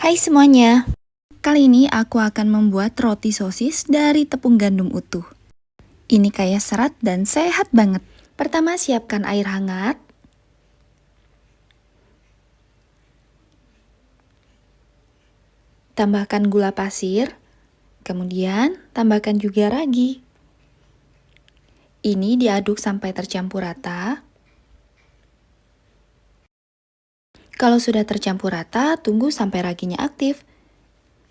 Hai semuanya, kali ini aku akan membuat roti sosis dari tepung gandum utuh. Ini kaya serat dan sehat banget. Pertama siapkan air hangat. Tambahkan gula pasir. Kemudian tambahkan juga ragi. Ini diaduk sampai tercampur rata. Kalau sudah tercampur rata, tunggu sampai raginya aktif.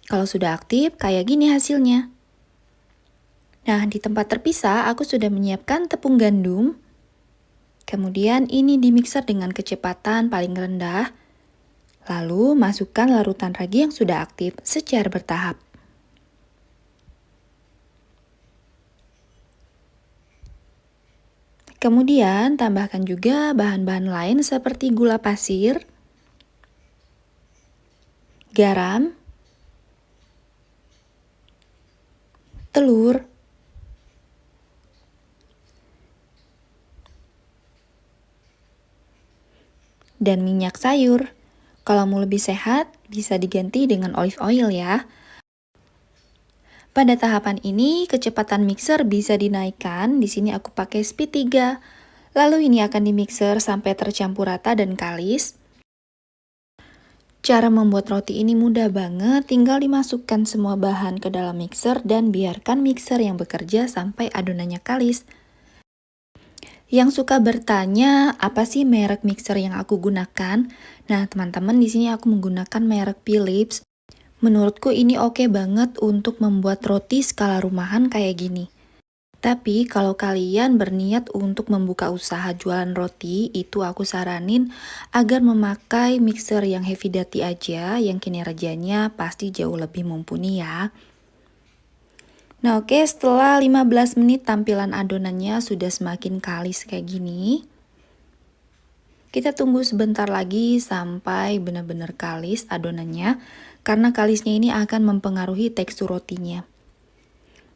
Kalau sudah aktif, kayak gini hasilnya. Nah, di tempat terpisah aku sudah menyiapkan tepung gandum. Kemudian ini dimixer dengan kecepatan paling rendah. Lalu masukkan larutan ragi yang sudah aktif secara bertahap. Kemudian tambahkan juga bahan-bahan lain seperti gula pasir, garam, telur, dan minyak sayur. Kalau mau lebih sehat, bisa diganti dengan olive oil ya. Pada tahapan ini, kecepatan mixer bisa dinaikkan. Di sini aku pakai speed 3. Lalu ini akan dimixer sampai tercampur rata dan kalis. Cara membuat roti ini mudah banget, tinggal dimasukkan semua bahan ke dalam mixer dan biarkan mixer yang bekerja sampai adonannya kalis. Yang suka bertanya, apa sih merek mixer yang aku gunakan? Nah, teman-teman, di sini aku menggunakan merek Philips. Menurutku ini oke banget untuk membuat roti skala rumahan kayak gini. Tapi kalau kalian berniat untuk membuka usaha jualan roti, itu aku saranin agar memakai mixer yang heavy duty aja, yang kinerjanya pasti jauh lebih mumpuni ya. Nah oke, setelah 15 menit tampilan adonannya sudah semakin kalis kayak gini. Kita tunggu sebentar lagi sampai benar-benar kalis adonannya, karena kalisnya ini akan mempengaruhi tekstur rotinya.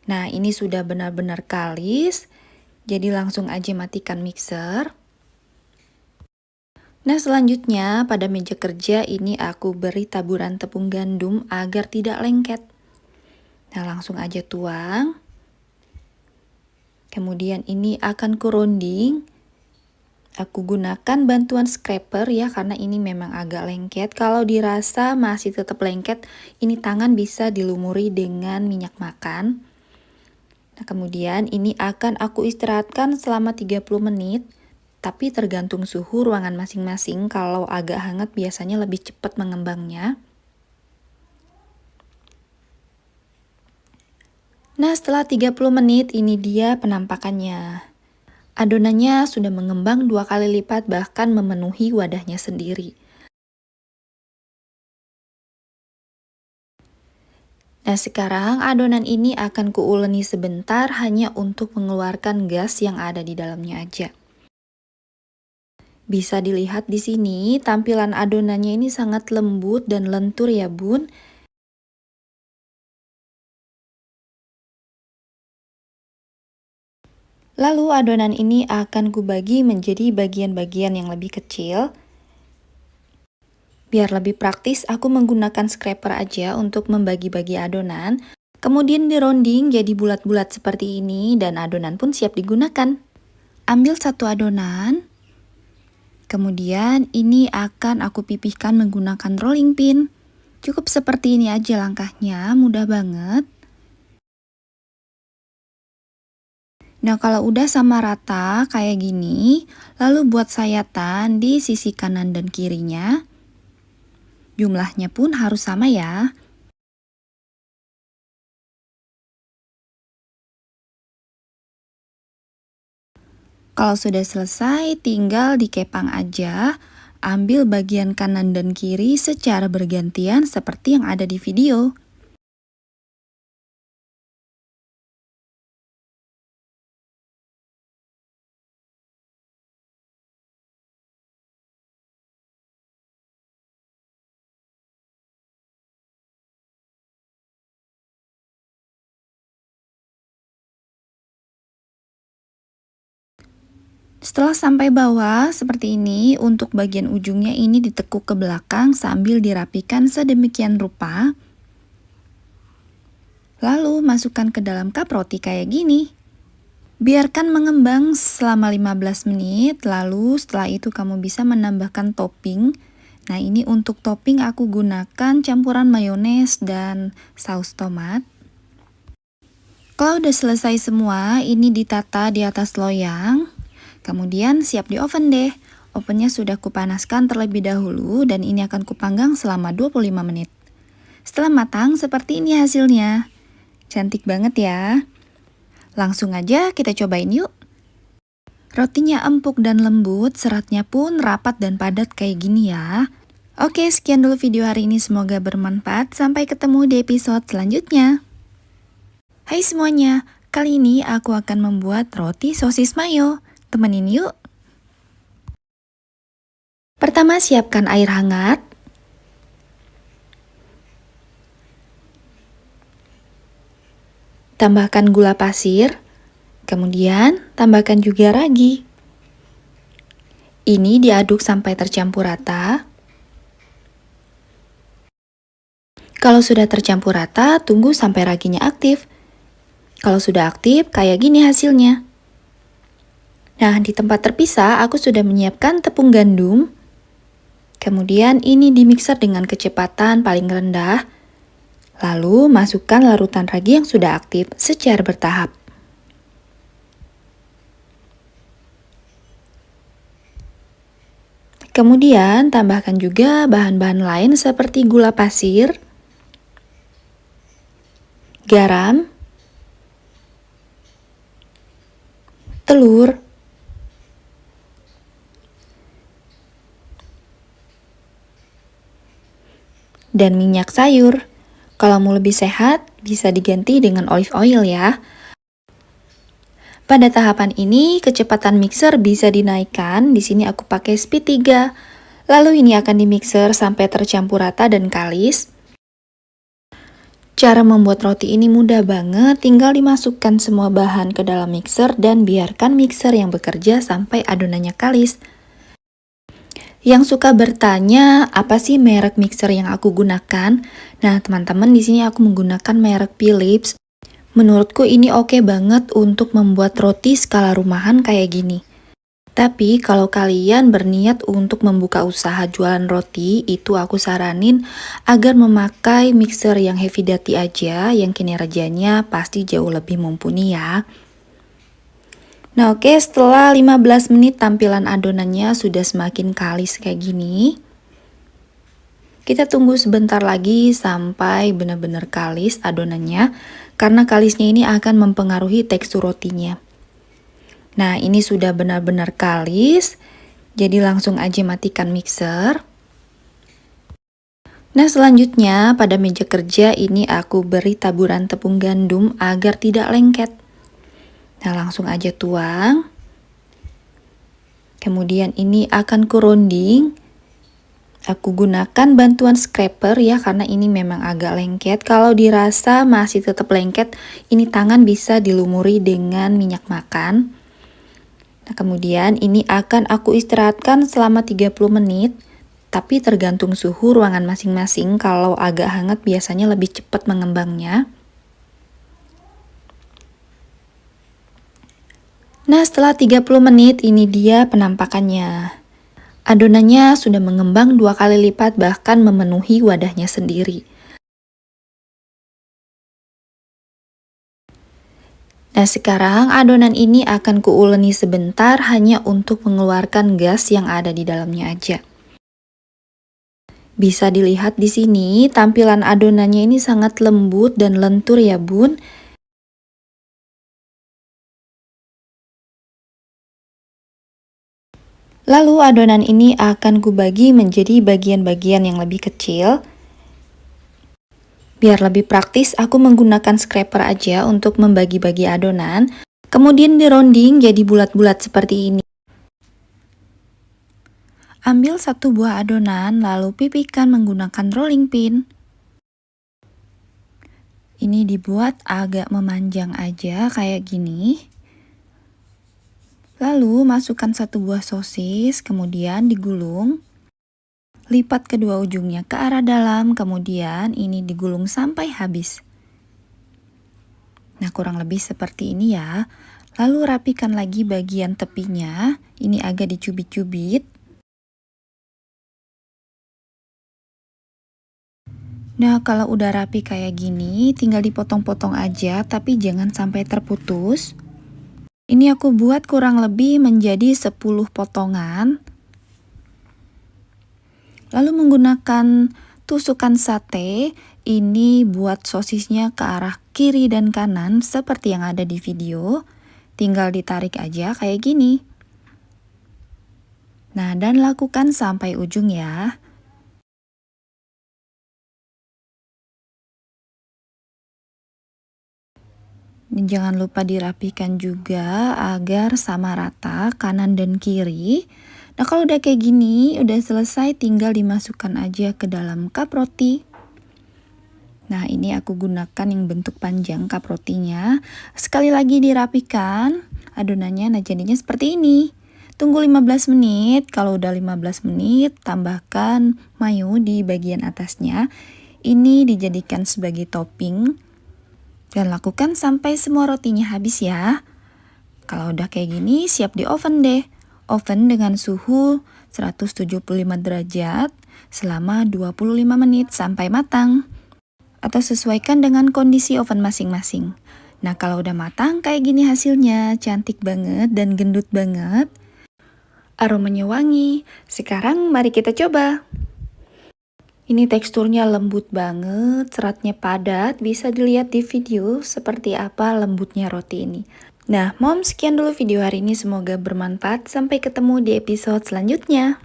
Nah, ini sudah benar-benar kalis, jadi langsung aja matikan mixer. Nah, selanjutnya pada meja kerja ini aku beri taburan tepung gandum agar tidak lengket. Nah, langsung aja tuang. Kemudian ini akan kurunding. Aku gunakan bantuan scraper ya, karena ini memang agak lengket. Kalau dirasa masih tetap lengket, ini tangan bisa dilumuri dengan minyak makan. Nah, kemudian ini akan aku istirahatkan selama 30 menit, tapi tergantung suhu ruangan masing-masing. Kalau agak hangat biasanya lebih cepat mengembangnya. Nah, setelah 30 menit ini dia penampakannya. Adonannya sudah mengembang 2 kali lipat, bahkan memenuhi wadahnya sendiri. Nah, sekarang adonan ini akan kuuleni sebentar hanya untuk mengeluarkan gas yang ada di dalamnya aja. Bisa dilihat di sini, tampilan adonannya ini sangat lembut dan lentur ya, Bun. Lalu adonan ini akan kubagi menjadi bagian-bagian yang lebih kecil. Biar lebih praktis, aku menggunakan scraper aja untuk membagi-bagi adonan. Kemudian dironding jadi bulat-bulat seperti ini dan adonan pun siap digunakan. Ambil satu adonan. Kemudian ini akan aku pipihkan menggunakan rolling pin. Cukup seperti ini aja langkahnya, mudah banget. Nah, kalau udah sama rata kayak gini, lalu buat sayatan di sisi kanan dan kirinya. Jumlahnya pun harus sama ya. Kalau sudah selesai, tinggal dikepang aja. Ambil bagian kanan dan kiri secara bergantian seperti yang ada di video. Setelah sampai bawah seperti ini, untuk bagian ujungnya ini ditekuk ke belakang sambil dirapikan sedemikian rupa. Lalu masukkan ke dalam cup roti kayak gini. Biarkan mengembang selama 15 menit, lalu setelah itu kamu bisa menambahkan topping. Nah, ini untuk topping aku gunakan campuran mayones dan saus tomat. Kalau udah selesai semua, ini ditata di atas loyang. Kemudian siap di oven deh. Ovennya sudah kupanaskan terlebih dahulu dan ini akan kupanggang selama 25 menit. Setelah matang, seperti ini hasilnya. Cantik banget ya. Langsung aja kita cobain yuk. Rotinya empuk dan lembut, seratnya pun rapat dan padat kayak gini ya. Oke, sekian dulu video hari ini, semoga bermanfaat. Sampai ketemu di episode selanjutnya. Hai semuanya, kali ini aku akan membuat roti sosis mayo. Temenin yuk. Pertama, siapkan air hangat. Tambahkan gula pasir, kemudian tambahkan juga ragi. Ini diaduk sampai tercampur rata. Kalau sudah tercampur rata, tunggu sampai raginya aktif. Kalau sudah aktif, kayak gini hasilnya. Nah, di tempat terpisah, aku sudah menyiapkan tepung gandum. Kemudian ini dimixer dengan kecepatan paling rendah. Lalu masukkan larutan ragi yang sudah aktif secara bertahap. Kemudian tambahkan juga bahan-bahan lain seperti gula pasir, garam, telur, dan minyak sayur. Kalau mau lebih sehat, bisa diganti dengan olive oil ya. Pada tahapan ini, kecepatan mixer bisa dinaikkan. Di sini aku pakai speed 3. Lalu ini akan dimixer sampai tercampur rata dan kalis. Cara membuat roti ini mudah banget, tinggal dimasukkan semua bahan ke dalam mixer dan biarkan mixer yang bekerja sampai adonannya kalis. Yang suka bertanya, apa sih merek mixer yang aku gunakan? Nah, teman-teman, di sini aku menggunakan merek Philips. Menurutku ini oke banget untuk membuat roti skala rumahan kayak gini. Tapi kalau kalian berniat untuk membuka usaha jualan roti, itu aku saranin agar memakai mixer yang heavy duty aja, yang kinerjanya pasti jauh lebih mumpuni ya. Nah oke, setelah 15 menit tampilan adonannya sudah semakin kalis kayak gini. Kita tunggu sebentar lagi sampai benar-benar kalis adonannya, karena kalisnya ini akan mempengaruhi tekstur rotinya. Nah ini sudah benar-benar kalis, jadi langsung aja matikan mixer. Nah selanjutnya pada meja kerja ini aku beri taburan tepung gandum agar tidak lengket. Nah langsung aja tuang. Kemudian ini akan kuronding. Aku gunakan bantuan scraper ya, karena ini memang agak lengket. Kalau dirasa masih tetap lengket, ini tangan bisa dilumuri dengan minyak makan. Nah kemudian ini akan aku istirahatkan selama 30 menit. Tapi tergantung suhu ruangan masing-masing. Kalau agak hangat biasanya lebih cepat mengembangnya. Nah setelah 30 menit ini dia penampakannya. Adonannya sudah mengembang 2 kali lipat, bahkan memenuhi wadahnya sendiri. Nah sekarang adonan ini akan kuuleni sebentar hanya untuk mengeluarkan gas yang ada di dalamnya aja. Bisa dilihat di sini tampilan adonannya ini sangat lembut dan lentur ya bun. Lalu adonan ini akan kubagi menjadi bagian-bagian yang lebih kecil. Biar lebih praktis, aku menggunakan scraper aja untuk membagi-bagi adonan. Kemudian dironding jadi bulat-bulat seperti ini. Ambil satu buah adonan, lalu pipihkan menggunakan rolling pin. Ini dibuat agak memanjang aja kayak gini. Lalu masukkan 1 buah sosis, kemudian digulung. Lipat kedua ujungnya ke arah dalam, kemudian ini digulung sampai habis. Nah, kurang lebih seperti ini ya. Lalu rapikan lagi bagian tepinya, ini agak dicubit-cubit. Nah, kalau udah rapi kayak gini, tinggal dipotong-potong aja, tapi jangan sampai terputus. Ini aku buat kurang lebih menjadi 10 potongan. Lalu menggunakan tusukan sate, ini buat sosisnya ke arah kiri dan kanan seperti yang ada di video. Tinggal ditarik aja kayak gini. Nah, dan lakukan sampai ujung ya. Jangan lupa dirapikan juga agar sama rata kanan dan kiri. Nah, kalau udah kayak gini, udah selesai, tinggal dimasukkan aja ke dalam cup roti. Nah, ini aku gunakan yang bentuk panjang cup rotinya. Sekali lagi dirapikan adonannya, nah jadinya seperti ini. Tunggu 15 menit, kalau udah 15 menit, tambahkan mayo di bagian atasnya. Ini dijadikan sebagai topping. Dan lakukan sampai semua rotinya habis ya. Kalau udah kayak gini, siap di oven deh. Oven dengan suhu 175 derajat selama 25 menit sampai matang. Atau sesuaikan dengan kondisi oven masing-masing. Nah, kalau udah matang kayak gini hasilnya, cantik banget dan gendut banget. Aromanya wangi. Sekarang mari kita coba. Ini teksturnya lembut banget, seratnya padat, bisa dilihat di video seperti apa lembutnya roti ini. Nah, Mom, sekian dulu video hari ini, semoga bermanfaat. Sampai ketemu di episode selanjutnya.